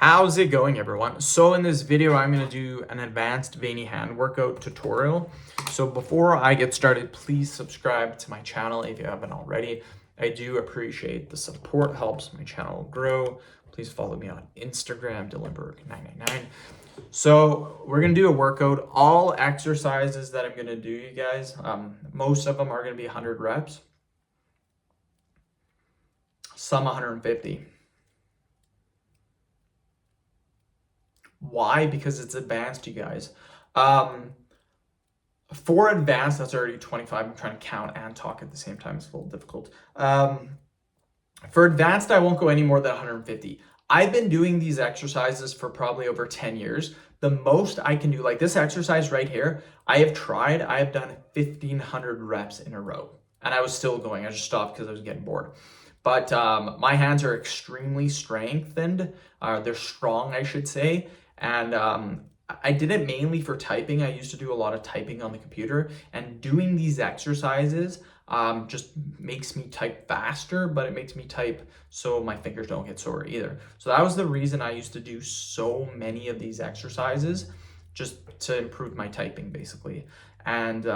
How's it going, everyone? So in this video, I'm going to do an advanced veiny hand workout tutorial. So before I get started, please subscribe to my channel if you haven't already. I do appreciate the support, helps my channel grow. Please follow me on Instagram, Dylanberg999. So we're going to do a workout. All exercises that I'm going to do, you guys, most of them are going to be 100 reps, some 150. Why? Because it's advanced, you guys. For advanced, that's already 25. I'm trying to count and talk at the same time. It's a little difficult. For advanced, I won't go any more than 150. I've been doing these exercises for probably over 10 years. The most I can do, like this exercise right here, I have done 1,500 reps in a row. And I was still going. I just stopped because I was getting bored. But my hands are extremely strengthened. They're strong, I should say. And I did it mainly for typing. I used to do a lot of typing on the computer, and doing these exercises just makes me type faster, but it makes me type so my fingers don't get sore either. So that was the reason I used to do so many of these exercises, just to improve my typing basically. And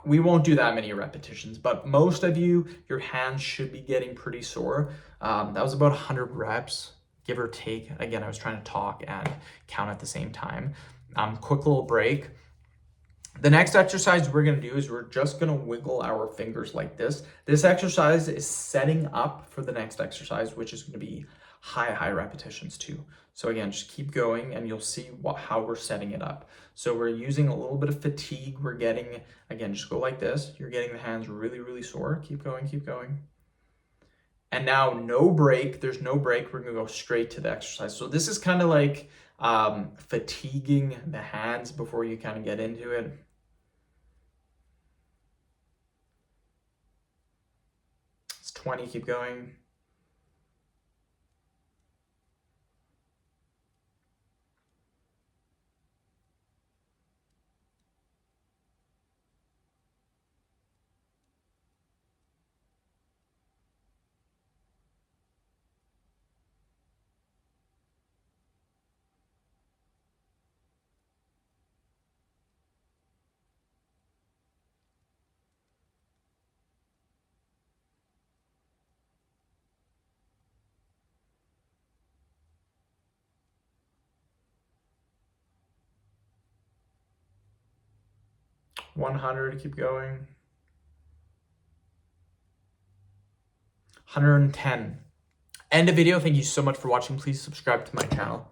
we won't do that many repetitions, but most of you, your hands should be getting pretty sore. That was about 100 reps, give or take. Again, I was trying to talk and count at the same time. Quick little break. The next exercise we're going to do is we're just going to wiggle our fingers like this. This exercise is setting up for the next exercise, which is going to be high repetitions too. So again, just keep going and you'll see how we're setting it up. So we're using a little bit of fatigue. We're getting, again, just go like this. You're getting the hands really sore. Keep going, keep going. And now no break. There's no break. We're going to go straight to the exercise. So this is kind of like fatiguing the hands before you kind of get into it. It's 20. Keep going. $100, keep going. 110. End of video. Thank you so much for watching. Please subscribe to my channel.